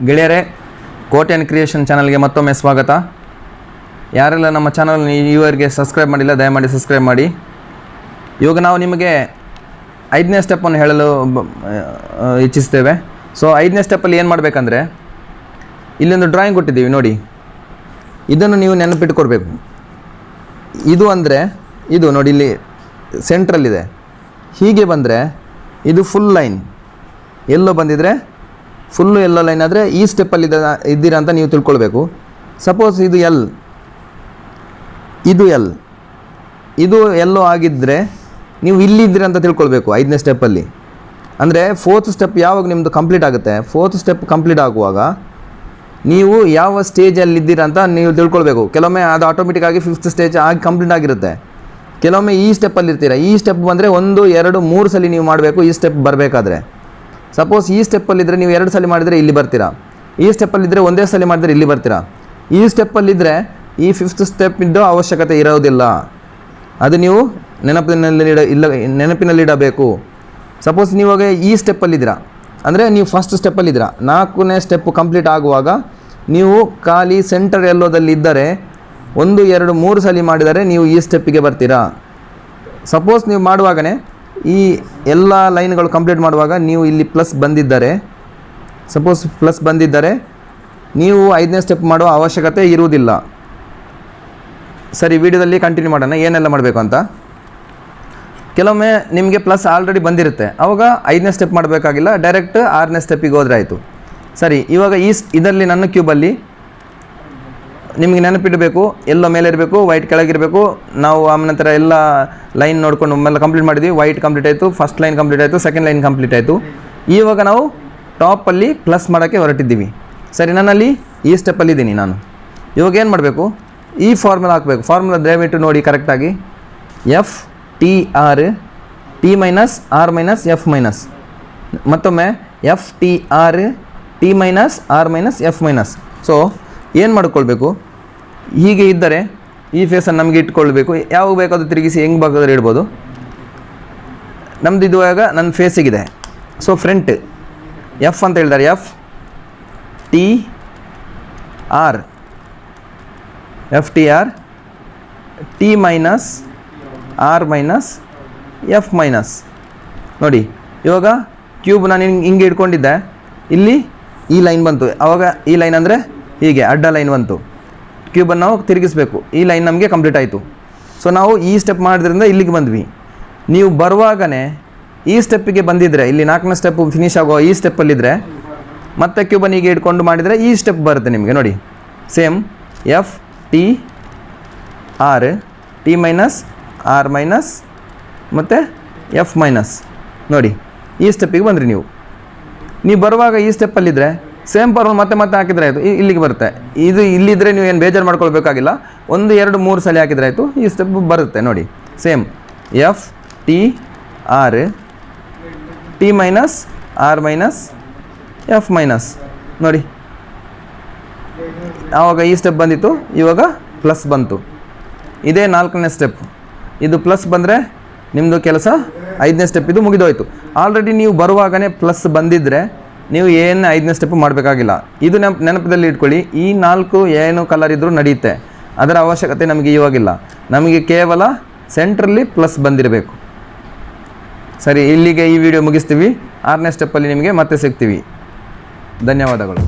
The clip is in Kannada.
ಗೆಳೆಯರೇ, ಕೋಟೆ ಆ್ಯಂಡ್ ಕ್ರಿಯೇಷನ್ ಚಾನಲ್ಗೆ ಮತ್ತೊಮ್ಮೆ ಸ್ವಾಗತ. ಯಾರೆಲ್ಲ ನಮ್ಮ ಚಾನಲ್ ಈವರೆಗೆ ಸಬ್ಸ್ಕ್ರೈಬ್ ಮಾಡಿಲ್ಲ ದಯಮಾಡಿ ಸಬ್ಸ್ಕ್ರೈಬ್ ಮಾಡಿ. ಇವಾಗ ನಾವು ನಿಮಗೆ 5ನೇ ಸ್ಟೆಪ್ಪನ್ನು ಹೇಳಲು ಇಚ್ಛಿಸ್ತೇವೆ. ಸೊ 5ನೇ ಸ್ಟೆಪ್ಪಲ್ಲಿ ಏನು ಮಾಡಬೇಕಂದ್ರೆ, ಇಲ್ಲೊಂದು ಡ್ರಾಯಿಂಗ್ ಕೊಟ್ಟಿದ್ದೀವಿ ನೋಡಿ, ಇದನ್ನು ನೀವು ನೆನಪಿಟ್ಕೊಡ್ಬೇಕು. ಇದು ಅಂದರೆ ಇದು ನೋಡಿ, ಇಲ್ಲಿ ಸೆಂಟ್ರಲ್ಲಿದೆ. ಹೀಗೆ ಬಂದರೆ ಇದು ಫುಲ್ ಲೈನ್, ಎಲ್ಲೋ ಬಂದಿದ್ದರೆ ಫುಲ್ಲು ಎಲ್ಲೋ ಲೈನ್ ಆದರೆ ಈ ಸ್ಟೆಪ್ಪಲ್ಲಿ ಇದ್ದೀರಾ ಅಂತ ನೀವು ತಿಳ್ಕೊಳ್ಬೇಕು. ಸಪೋಸ್ ಇದು ಎಲ್, ಇದು ಎಲ್, ಇದು ಎಲ್ಲೋ ಆಗಿದ್ದರೆ ನೀವು ಇಲ್ಲಿದ್ದೀರ ಅಂತ ತಿಳ್ಕೊಳ್ಬೇಕು 5ನೇ ಸ್ಟೆಪ್ಪಲ್ಲಿ. ಅಂದರೆ 4th ಸ್ಟೆಪ್ ಯಾವಾಗ ನಿಮ್ಮದು ಕಂಪ್ಲೀಟ್ ಆಗುತ್ತೆ, 4th ಸ್ಟೆಪ್ ಕಂಪ್ಲೀಟ್ ಆಗುವಾಗ ನೀವು ಯಾವ ಸ್ಟೇಜಲ್ಲಿದ್ದೀರಾ ಅಂತ ನೀವು ತಿಳ್ಕೊಳ್ಬೇಕು. ಕೆಲವೊಮ್ಮೆ ಅದು ಆಟೋಮೆಟಿಕ್ಕಾಗಿ 5th ಸ್ಟೇಜ್ ಆಗಿ ಕಂಪ್ಲೀಟ್ ಆಗಿರುತ್ತೆ. ಕೆಲವೊಮ್ಮೆ ಈ ಸ್ಟೆಪ್ಪಲ್ಲಿ ಇರ್ತೀರ. ಈ ಸ್ಟೆಪ್ ಬಂದರೆ 1, 2, 3 ಸಲ ನೀವು ಮಾಡಬೇಕು ಈ ಸ್ಟೆಪ್ ಬರಬೇಕಾದ್ರೆ. ಸಪೋಸ್ ಈ ಸ್ಟೆಪ್ಪಲ್ಲಿದ್ದರೆ ನೀವು 2 ಸಲ ಮಾಡಿದರೆ ಇಲ್ಲಿ ಬರ್ತೀರಾ. ಈ ಸ್ಟೆಪ್ಪಲ್ಲಿದ್ದರೆ ಒಂದೇ ಸಲ ಮಾಡಿದರೆ ಇಲ್ಲಿ ಬರ್ತೀರಾ. ಈ ಸ್ಟೆಪ್ಪಲ್ಲಿದ್ದರೆ ಈ 5th ಸ್ಟೆಪ್ಪಿದ್ದು ಅವಶ್ಯಕತೆ ಇರೋದಿಲ್ಲ. ಅದು ನೀವು ನೆನಪಿನಲ್ಲಿಡಬೇಕು. ಸಪೋಸ್ ನೀವಾಗ ಈ ಸ್ಟೆಪ್ಪಲ್ಲಿದ್ದೀರಾ ಅಂದರೆ ನೀವು ಫಸ್ಟ್ ಸ್ಟೆಪ್ಪಲ್ಲಿದ್ದೀರಾ. 4ನೇ ಸ್ಟೆಪ್ ಕಂಪ್ಲೀಟ್ ಆಗುವಾಗ ನೀವು ಖಾಲಿ ಸೆಂಟರ್ ಎಲ್ಲೋದಲ್ಲಿ ಇದ್ದರೆ 1, 2, 3 ಸಲ ಮಾಡಿದರೆ ನೀವು ಈ ಸ್ಟೆಪ್ಪಿಗೆ ಬರ್ತೀರಾ. ಸಪೋಸ್ ನೀವು ಮಾಡುವಾಗಲೇ ಈ ಎಲ್ಲ ಲೈನ್ಗಳು ಕಂಪ್ಲೀಟ್ ಮಾಡುವಾಗ ನೀವು ಇಲ್ಲಿ ಪ್ಲಸ್ ಬಂದಿದ್ದರೆ, ಸಪೋಸ್ ಪ್ಲಸ್ ಬಂದಿದ್ದರೆ ನೀವು 5ನೇ ಸ್ಟೆಪ್ ಮಾಡುವ ಅವಶ್ಯಕತೆ ಇರುವುದಿಲ್ಲ. ಸರಿ, ವಿಡಿಯೋದಲ್ಲಿ ಕಂಟಿನ್ಯೂ ಮಾಡೋಣ ಏನೆಲ್ಲ ಮಾಡಬೇಕು ಅಂತ. ಕೆಲವೊಮ್ಮೆ ನಿಮಗೆ ಪ್ಲಸ್ ಆಲ್ರೆಡಿ ಬಂದಿರುತ್ತೆ, ಆವಾಗ 5ನೇ ಸ್ಟೆಪ್ ಮಾಡಬೇಕಾಗಿಲ್ಲ, ಡೈರೆಕ್ಟ್ 6ನೇ ಸ್ಟೆಪ್ಪಿಗೆ ಹೋದರೆ ಆಯಿತು. ಸರಿ, ಇವಾಗ ಇದರಲ್ಲಿ ನನ್ನ ಕ್ಯೂಬಲ್ಲಿ ನಿಮಗೆ ನೆನಪಿಡಬೇಕು, ಎಲ್ಲೋ ಮೇಲೆ ಇರಬೇಕು, ವೈಟ್ ಕೆಳಗಿರಬೇಕು. ನಾವು ಆನಂತರ ಎಲ್ಲ ಲೈನ್ ನೋಡ್ಕೊಂಡು ಒಮ್ಮೆಲ್ಲ ಕಂಪ್ಲೀಟ್ ಮಾಡಿದ್ವಿ. ವೈಟ್ ಕಂಪ್ಲೀಟ್ ಆಯಿತು, ಫಸ್ಟ್ ಲೈನ್ ಕಂಪ್ಲೀಟ್ ಆಯಿತು, ಸೆಕೆಂಡ್ ಲೈನ್ ಕಂಪ್ಲೀಟ್ ಆಯಿತು. ಇವಾಗ ನಾವು ಟಾಪಲ್ಲಿ ಪ್ಲಸ್ ಮಾಡೋಕ್ಕೆ ಹೊರಟಿದ್ದೀವಿ. ಸರಿ, ನಾನಲ್ಲಿ ಈ ಸ್ಟೆಪ್ಪಲ್ಲಿದ್ದೀನಿ ನಾನು. ಇವಾಗ ಏನು ಮಾಡಬೇಕು, ಈ ಫಾರ್ಮುಲಾ ಹಾಕಬೇಕು. ಫಾರ್ಮುಲಾ ದಯವಿಟ್ಟು ನೋಡಿ ಕರೆಕ್ಟಾಗಿ. FTR T minus R minus F minus, ಮತ್ತೊಮ್ಮೆ FTR T minus R minus F minus. So ಏನು ಮಾಡ್ಕೊಳ್ಬೇಕು, ಹೀಗೆ ಇದ್ದರೆ ಈ ಫೇಸನ್ನು ನಮಗೆ ಇಟ್ಕೊಳ್ಬೇಕು. ಯಾವಾಗ ಬೇಕಾದರೂ ತಿರುಗಿಸಿ ಹೆಂಗೆ ಬೇಕಾದರೂ ಇಡ್ಬೋದು. ನಮ್ಮದು ಇದು ಇವಾಗ ನನ್ನ ಫೇಸಿಗಿದೆ. ಸೊ ಫ್ರಂಟ್ ಎಫ್ ಅಂತ ಹೇಳಿದ್ದಾರೆ, FTR T minus R minus F minus. ನೋಡಿ, ಇವಾಗ ಕ್ಯೂಬ್ ನಾನು ಹಿಂಗೆ ಇಟ್ಕೊಂಡಿದ್ದೆ, ಇಲ್ಲಿ ಈ ಲೈನ್ ಬಂತು. ಆವಾಗ ಈ ಲೈನ್ ಅಂದರೆ ಹೀಗೆ ಅಡ್ಡ ಲೈನ್ ಬಂತು. ಕ್ಯೂಬನ್ನು ನಾವು ತಿರುಗಿಸ್ಬೇಕು. ಈ ಲೈನ್ ನಮಗೆ ಕಂಪ್ಲೀಟ್ ಆಯಿತು. ಸೊ ನಾವು ಈ ಸ್ಟೆಪ್ ಮಾಡೋದ್ರಿಂದ ಇಲ್ಲಿಗೆ ಬಂದ್ವಿ. ನೀವು ಬರುವಾಗಲೇ ಈ ಸ್ಟೆಪ್ಪಿಗೆ ಬಂದಿದ್ದರೆ, ಇಲ್ಲಿ 4ನೇ ಸ್ಟೆಪ್ ಫಿನಿಶ್ ಆಗೋ ಈ ಸ್ಟೆಪ್ಪಲ್ಲಿದ್ದರೆ ಮತ್ತೆ ಕ್ಯೂಬನ್ನು ಹೀಗೆ ಇಟ್ಕೊಂಡು ಮಾಡಿದರೆ ಈ ಸ್ಟೆಪ್ ಬರುತ್ತೆ ನಿಮಗೆ. ನೋಡಿ, same FTR T minus R minus ಮತ್ತು F ಮೈನಸ್. ನೋಡಿ, ಈ ಸ್ಟೆಪ್ಪಿಗೆ ಬಂದ್ರಿ ನೀವು. ಬರುವಾಗ ಈ ಸ್ಟೆಪ್ಪಲ್ಲಿದ್ದರೆ ಸೇಮ್ ಫಾರ್ಮುಲಾ ಮತ್ತೆ ಹಾಕಿದರೆ ಆಯಿತು, ಇಲ್ಲಿಗೆ ಬರುತ್ತೆ. ಇದು ಇಲ್ಲಿದ್ದರೆ ನೀವು ಏನು ಬೇಜಾರು ಮಾಡ್ಕೊಳ್ಬೇಕಾಗಿಲ್ಲ. 1, 2, 3 ಸಲ ಹಾಕಿದರೆ ಆಯಿತು, ಈ ಸ್ಟೆಪ್ ಬರುತ್ತೆ. ನೋಡಿ, same FTR T minus R minus F minus. ನೋಡಿ, ಆವಾಗ ಈ ಸ್ಟೆಪ್ ಬಂದಿತ್ತು, ಇವಾಗ ಪ್ಲಸ್ ಬಂತು. ಇದೇ 4ನೇ ಸ್ಟೆಪ್. ಇದು ಪ್ಲಸ್ ಬಂದರೆ ನಿಮ್ಮದು ಕೆಲಸ 5ನೇ ಸ್ಟೆಪ್ ಇದು ಮುಗಿದೋಯ್ತು. ಆಲ್ರೆಡಿ ನೀವು ಬರುವಾಗಲೇ ಪ್ಲಸ್ ಬಂದಿದ್ದರೆ ನೀವು ಏನು 5ನೇ ಸ್ಟೆಪ್ ಮಾಡಬೇಕಾಗಿಲ್ಲ. ಇದು ನೆನಪದಲ್ಲಿ ಇಟ್ಕೊಳ್ಳಿ. ಈ 4 ಏನು ಕಲರ್ ಇದ್ದರೂ ನಡೆಯುತ್ತೆ, ಅದರ ಅವಶ್ಯಕತೆ ನಮಗೆ ಇವಾಗಿಲ್ಲ. ನಮಗೆ ಕೇವಲ ಸೆಂಟ್ರಲ್ಲಿ ಪ್ಲಸ್ ಬಂದಿರಬೇಕು. ಸರಿ, ಇಲ್ಲಿಗೆ ಈ ವಿಡಿಯೋ ಮುಗಿಸ್ತೀವಿ. 6ನೇ ಸ್ಟೆಪ್ಪಲ್ಲಿ ನಿಮಗೆ ಮತ್ತೆ ಸಿಗ್ತೀವಿ. ಧನ್ಯವಾದಗಳು.